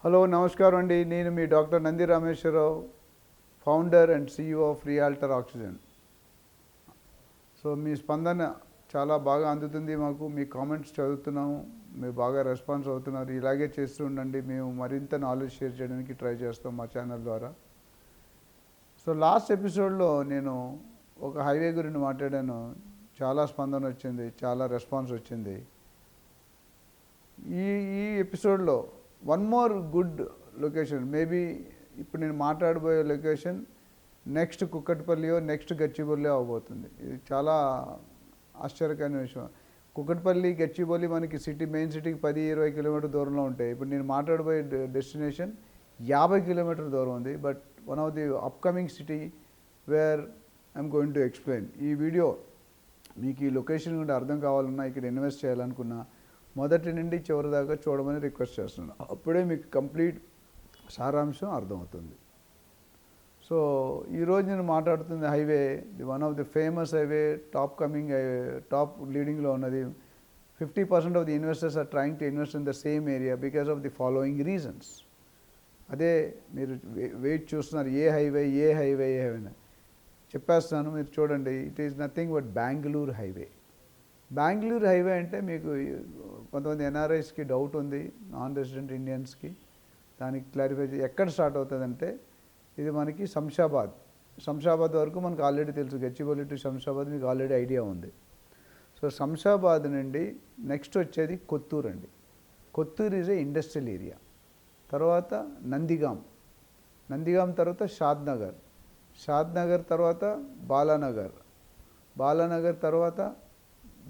Hello నమస్కారం అండి. నేను మీ doctor Nandi Rameshwararao, founder and CEO of Realtor Oxygen. So మీ స్పందన చాలా బాగా అందుతుంది మాకు. మీ కామెంట్స్ చదువుతున్నాము, మీరు బాగా రెస్పాన్స్ అవుతున్నారు. ఇలాగే చేస్తూ ఉండండి. మేము మరింత నాలెడ్జ్ షేర్ చేయడానికి ట్రై చేస్తాం మా ఛానల్ ద్వారా. సో లాస్ట్ ఎపిసోడ్లో నేను ఒక హైవే గురించి మాట్లాడాను. చాలా స్పందన వచ్చింది, చాలా రెస్పాన్స్ వచ్చింది. ఈ ఈ ఎపిసోడ్లో one more good location, maybe ఇప్పుడు నేను మాట్లాడబోయే లొకేషన్ నెక్స్ట్ కుక్కట్పల్లియో నెక్స్ట్ గచ్చిబౌలియో అవబోతుంది. ఇది చాలా ఆశ్చర్యకరమైన విషయం. కుక్కట్పల్లి గచ్చిబౌలి మనకి మెయిన్ సిటీకి 10-20 కిలోమీటర్ దూరంలో ఉంటాయి. ఇప్పుడు నేను మాట్లాడబోయే డెస్టినేషన్ 50 కిలోమీటర్ దూరం ఉంది. But one of the upcoming city where I'm going to explain. ఈ వీడియో మీకు ఈ లొకేషన్ కూడా అర్థం కావాలన్నా, ఇక్కడ ఇన్వెస్ట్ చేయాలనుకున్నా మొదటి నుండి చివరి దాకా చూడమని రిక్వెస్ట్ చేస్తున్నాను. అప్పుడే మీకు కంప్లీట్ సారాంశం అర్థమవుతుంది. సో ఈరోజు నేను మాట్లాడుతుంది highway, the one of the famous highway, top లీడింగ్లో ఉన్నది. 50% of the investors are trying to invest in the same area because of the following reasons. అదే మీరు వెయిట్ చూస్తున్నారు, ఏ హైవే చెప్పేస్తాను, మీరు చూడండి. It is nothing but Bengaluru highway. Bengaluru highway అంటే మీకు కొంతమంది ఎన్ఆర్ఐస్కి డౌట్ ఉంది, నాన్ రెసిడెంట్ ఇండియన్స్కి. దానికి క్లారిఫై ఎక్కడ స్టార్ట్ అవుతుందంటే, ఇది మనకి శంషాబాద్ వరకు మనకు ఆల్రెడీ తెలుసు. గచ్చిబౌలి టు శంషాబాద్ మీకు ఆల్రెడీ ఐడియా ఉంది. సో శంషాబాద్ నుండి నెక్స్ట్ వచ్చేది కొత్తూరు అండి. Kothur is a industrial area. తర్వాత నందిగాం తర్వాత షాద్నగర్ తర్వాత బాలానగర్ తర్వాత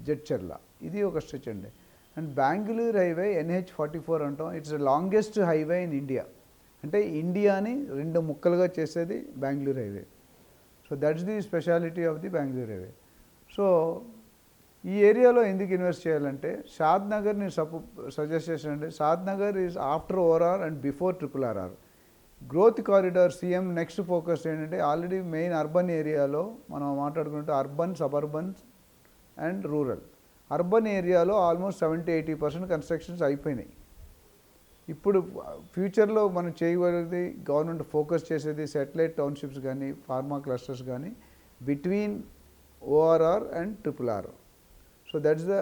జడ్చర్ల. ఇది ఒక స్ట్రెచ్ అండి. అండ్ బెంగళూరు హైవే NH44 అంటాం. It's the longest highway in India. అంటే ఇండియాని 2 ముక్కలుగా చేసేది Bengaluru highway. So that's the speciality of the Bengaluru highway. So ఈ ఏరియాలో ఎందుకు ఇన్వెస్ట్ చేయాలంటే, షాద్నగర్ నేను సజెస్ట్ చేశానండి. Shadnagar is after ORR and before RRR. Growth corridor CM next focus ఏంటంటే, ఆల్రెడీ మెయిన్ అర్బన్ ఏరియాలో మనం మాట్లాడుకుంటే urban, suburban and rural. Urban ఏరియాలో ఆల్మోస్ట్ 70-80% కన్స్ట్రక్షన్స్ అయిపోయినాయి. ఇప్పుడు ఫ్యూచర్లో మనం చేయగలిగేది, గవర్నమెంట్ ఫోకస్ చేసేది శాటిలైట్ టౌన్షిప్స్ కానీ, ఫార్మా క్లస్టర్స్ కానీ between ORR and RRR. So that's the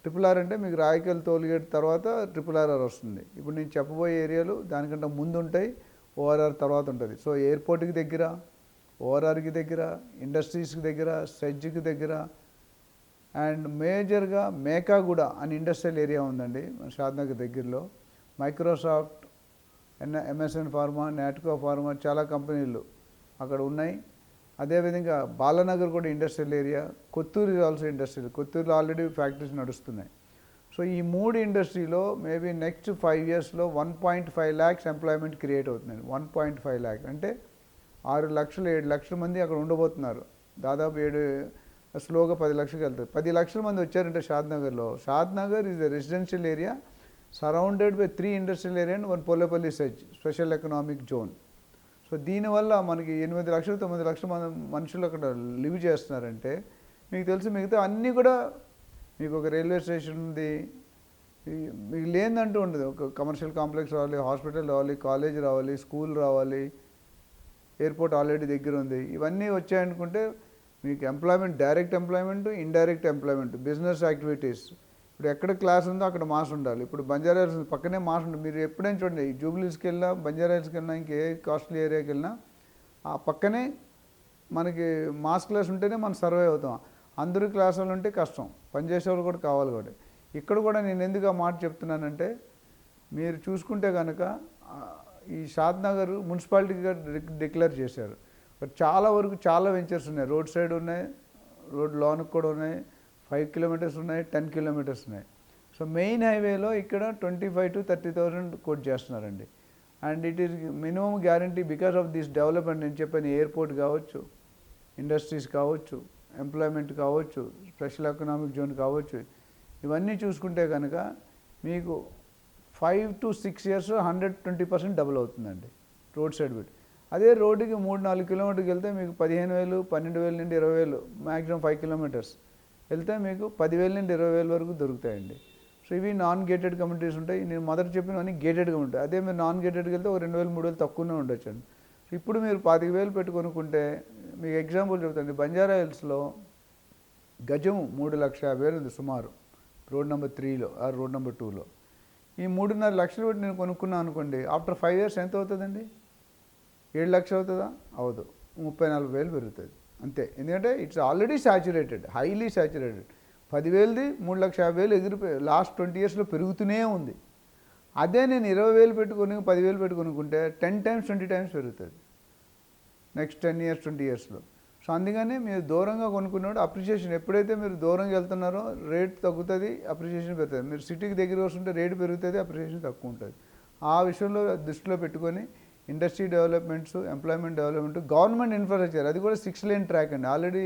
RRR అంటే మీకు రాయకల్ టోల్గేట్ తర్వాత RRR వస్తుంది. ఇప్పుడు నేను చెప్పబోయే ఏరియాలు దానికంటే ముందు ఉంటాయి, ORR తర్వాత ఉంటుంది. సో ఎయిర్పోర్ట్కి దగ్గర, ORRకి దగ్గర, ఇండస్ట్రీస్కి దగ్గర, సెడ్జ్కి దగ్గర, అండ్ మేజర్గా మేకాగూడ అని ఇండస్ట్రియల్ ఏరియా ఉందండి షాద్నగర్ దగ్గరలో. Microsoft, MSN pharma, Natco pharma, చాలా కంపెనీలు అక్కడ ఉన్నాయి. అదేవిధంగా బాలానగర్ కూడా industrial area. Kothur is also industrial. కొత్తూరులో ఆల్రెడీ ఫ్యాక్టరీస్ నడుస్తున్నాయి. సో ఈ 3 ఇండస్ట్రీలో మేబీ నెక్స్ట్ 5 yearsలో 1.5 lakhs ఎంప్లాయ్మెంట్ క్రియేట్ అవుతుందండి. 1.5 lakh అంటే 6 లక్షలు 7 లక్షల మంది అక్కడ ఉండబోతున్నారు. దాదాపు స్లోగా 10 లక్షలకు వెళ్తారు. 10 లక్షల మంది వచ్చారంటే Shadnagar is a residential area surrounded by 3 industrial area and 1 Polepally SEZ special economic zone. So దీనివల్ల మనకి 8 లక్షలు 9 లక్షల మనుషులు అక్కడ లివ్ చేస్తున్నారంటే, మీకు తెలుసు మిగతా అన్నీ కూడా, మీకు ఒక రైల్వే స్టేషన్ ఉంది, మీకు లేదంటూ ఉండదు. ఒక కమర్షియల్ కాంప్లెక్స్ రావాలి, హాస్పిటల్ రావాలి, కాలేజ్ రావాలి, స్కూల్ రావాలి, ఎయిర్పోర్ట్ ఆల్రెడీ దగ్గర ఉంది. ఇవన్నీ వచ్చాయనుకుంటే మీకు employment, direct employment, indirect employment, business activities. ఇప్పుడు ఎక్కడ క్లాస్ ఉందో అక్కడ మాస్ ఉండాలి. ఇప్పుడు బంజారాహిల్స్ పక్కనే మాస్ ఉంటుంది. మీరు ఎప్పుడైనా చూడండి, జూబ్లీస్కి వెళ్ళినా, బంజారాహిల్స్కి వెళ్ళినా, ఇంకే కాస్ట్లీ ఏరియాకి వెళ్ళినా ఆ పక్కనే మనకి మాస్ క్లాస్ ఉంటేనే మనం సర్వే అవుతాం. అందరూ క్లాసులు ఉంటే కష్టం, పనిచేసేవాళ్ళు కూడా కావాలి. కూడా ఇక్కడ కూడా నేను ఎందుకు ఆ మాట చెప్తున్నానంటే, మీరు చూసుకుంటే కనుక ఈ షాద్నగర్ మున్సిపాలిటీగా డిక్లేర్ చేశారు. బట్ చాలా వరకు చాలా వెంచర్స్ ఉన్నాయి. రోడ్ సైడ్ ఉన్నాయి, రోడ్ లోన్కి కూడా ఉన్నాయి, 5 kilometers ఉన్నాయి, 10 kilometers ఉన్నాయి. సో మెయిన్ హైవేలో ఇక్కడ 25,000 to 30,000 కోట్ చేస్తున్నారండి. And it is minimum guarantee because of this development. నేను చెప్పాను, ఎయిర్పోర్ట్ కావచ్చు, ఇండస్ట్రీస్ కావచ్చు, ఎంప్లాయ్మెంట్ కావచ్చు, స్పెషల్ ఎకనామిక్ జోన్ కావచ్చు. ఇవన్నీ చూసుకుంటే కనుక మీకు 5 to 6 years 120% డబుల్ అవుతుందండి రోడ్ సైడ్ పెట్టి. అదే రోడ్డుకి 3-4 కిలోమీటర్కి వెళ్తే మీకు 15,000, 12,000 నుండి 20,000, మ్యాక్సిమం 5 kilometers వెళ్తే మీకు 10,000 నుండి 20,000 వరకు దొరుకుతాయండి. సో సో ఇవి నాన్ గేటెడ్ కమ్యూనిటీస్ ఉంటాయి. నేను మొదట చెప్పినవన్నీ గేటెడ్గా ఉంటాయి. అదే మీరు నాన్ గేటెడ్కి వెళ్తే ఒక 2,000 3,000 తక్కువనే ఉండొచ్చండి. ఇప్పుడు మీరు 25,000 పెట్టి కొనుక్కుంటే మీకు ఎగ్జాంపుల్ చెప్తాను. బంజారా హిల్స్లో గజం 3,50,000 ఉంది సుమారు, రోడ్ నెంబర్ 3లో ఆ రోడ్ నెంబర్ 2లో. ఈ 3.5 లక్షలు పెట్టి నేను కొనుక్కున్నాను అనుకోండి, ఆఫ్టర్ 5 years ఎంత అవుతుందండి? 7 లక్షలు అవుతుందా? అవదు, 30,000-40,000 పెరుగుతుంది అంతే. ఎందుకంటే it's already saturated, highly saturated. 10,000ది 3,50,000 ఎగిరిపోయి లాస్ట్ 20 yearsలో పెరుగుతూనే ఉంది. అదే నేను 20,000 పెట్టుకొని 10,000 పెట్టి కొనుక్కుంటే 10 times 20 times పెరుగుతుంది నెక్స్ట్ 10 years 20 yearsలో. సో అందుకని మీరు దూరంగా కొనుక్కున్నప్పుడు అప్రిషియేషన్, ఎప్పుడైతే మీరు దూరంగా వెళ్తున్నారో రేట్ తగ్గుతుంది, అప్రిషియేషన్ పెరుగుతుంది. మీరు సిటీకి దగ్గర వస్తుంటే రేటు పెరుగుతుంది, అప్రిషియేషన్ తక్కువ ఉంటుంది. ఆ విషయంలో దృష్టిలో పెట్టుకొని industry developments, employment development, government infrastructure, అది కూడా 6 lane ట్రాక్ అండి. ఆల్రెడీ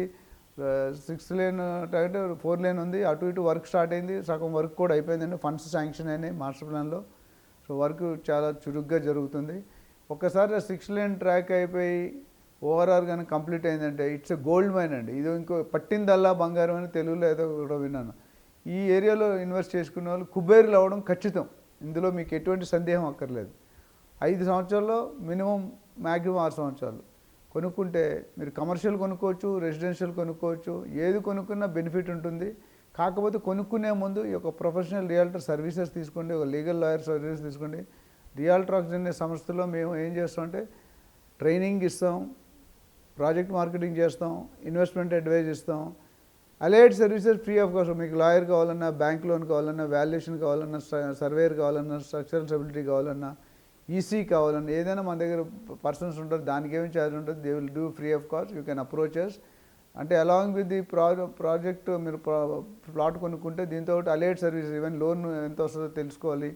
6 lane ట్రాక్ అంటే 4 lane ఉంది. అటు ఇటు వర్క్ స్టార్ట్ అయింది, సగం వర్క్ కూడా అయిపోయిందండి. ఫండ్స్ శాంక్షన్ అయినాయి మాస్టర్ ప్లాన్లో. సో వర్క్ చాలా చురుగ్గా జరుగుతుంది. ఒక్కసారి 6 lane ట్రాక్ అయిపోయి ఓవరాల్ కానీ కంప్లీట్ అయిందంటే ఇట్స్ ఎ గోల్డ్ మైన్ అండి. ఇది ఇంకో పట్టిందల్లా బంగారం అని తెలుగులో ఏదో కూడా విన్నాను. ఈ ఏరియాలో ఇన్వెస్ట్ చేసుకునే వాళ్ళు కుబేరులు అవ్వడం ఖచ్చితం. ఇందులో మీకు ఎటువంటి సందేహం అక్కర్లేదు. 5 సంవత్సరాల్లో మినిమం, మ్యాక్సిమం 6 సంవత్సరాలు కొనుక్కుంటే మీరు కమర్షియల్ కొనుక్కోవచ్చు, రెసిడెన్షియల్ కొనుక్కోవచ్చు. ఏది కొనుక్కున్నా బెనిఫిట్ ఉంటుంది. కాకపోతే కొనుక్కునే ముందు ఈ యొక్క ప్రొఫెషనల్ రియాల్టర్ సర్వీసెస్ తీసుకోండి, ఒక లీగల్ లాయర్ సర్వీసెస్ తీసుకోండి. రియాల్ట్రాక్స్ అనే సంస్థలో మేము ఏం చేస్తామంటే ట్రైనింగ్ ఇస్తాం, ప్రాజెక్ట్ మార్కెటింగ్ చేస్తాం, ఇన్వెస్ట్మెంట్ అడ్వైజ్ ఇస్తాం, allied services free of cost. మీకు లాయర్ కావాలన్నా, బ్యాంక్ లోన్ కావాలన్నా, వాల్యుయేషన్ కావాలన్నా, సర్వేయర్ కావాలన్నా, స్ట్రక్చరల్ స్టెబిలిటీ కావాలన్నా, ఈసీ కావాలన్నా, ఏదైనా మన దగ్గర పర్సన్స్ ఉంటారు, దానికి ఏమి ఛార్జ్ ఉంటుంది. They will do free of cost. You can approaches. అంటే అలాంగ్ విత్ ది ప్రాజెక్ట్ మీరు ప్లాట్ కొనుక్కుంటే దీంతో అలైడ్ సర్వీస్, ఈవెన్ లోన్ ఎంత వస్తుందో తెలుసుకోవాలి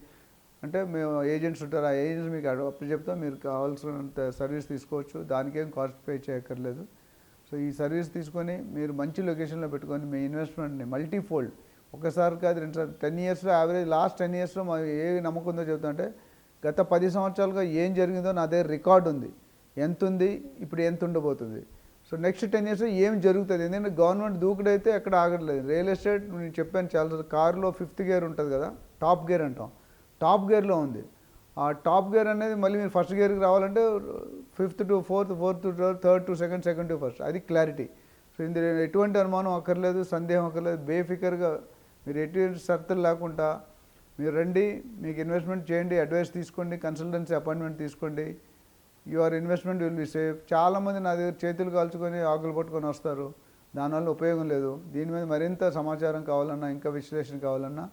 అంటే మేము ఏజెంట్స్ ఉంటారు, ఆ ఏజెంట్స్ మీకు అప్పుడు చెప్తాం, మీరు కావాల్సినంత సర్వీస్ తీసుకోవచ్చు, దానికేం కాస్ట్ పే చేయక్కర్లేదు. సో ఈ సర్వీస్ తీసుకొని మీరు మంచి లొకేషన్లో పెట్టుకొని మీ ఇన్వెస్ట్మెంట్ని మల్టీఫోల్డ్, ఒకసారి కాదు 2 సార్లు, 10 yearsలో యావరేజ్ లాస్ట్ 10 yearsలో మా ఏ నమ్మకం ఉందో చెప్తుంటే గత 10 సంవత్సరాలుగా ఏం జరిగిందో నా దగ్గర రికార్డు ఉంది. ఎంత ఉంది, ఇప్పుడు ఎంత ఉండబోతుంది. సో నెక్స్ట్ 10 yearsలో ఏం జరుగుతుంది. ఎందుకంటే గవర్నమెంట్ దూకుడైతే ఎక్కడ ఆగట్లేదు. రియల్ ఎస్టేట్ నేను చెప్పాను చాలా, కారులో 5th gear ఉంటుంది కదా, టాప్ గేర్ అంటాం, టాప్ గేర్లో ఉంది. ఆ టాప్ గేర్ అనేది మళ్ళీ మీరు ఫస్ట్ గేర్కి రావాలంటే 5th to 4th, 4th to 3rd to 2nd, 2nd to 1st, అది క్లారిటీ. సో ఇందులో ఎటువంటి అనుమానం అక్కర్లేదు, సందేహం అక్కర్లేదు. బేఫికర్గా మీరు ఎటువంటి షరతులు లేకుండా మీరు రండి, మీకు ఇన్వెస్ట్మెంట్ చేయండి, అడ్వైస్ తీసుకోండి, కన్సల్టెన్సీ అపాయింట్మెంట్ తీసుకోండి. Your investment will be safe. చాలామంది నా దగ్గర చేతులు కాల్చుకొని ఆకులు పట్టుకొని వస్తారు, దానివల్ల ఉపయోగం లేదు. దీని మీద మరింత సమాచారం కావాలన్నా, ఇంకా విశ్లేషణ కావాలన్నా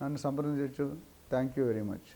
నన్ను సంప్రదించవచ్చు. Thank you very much.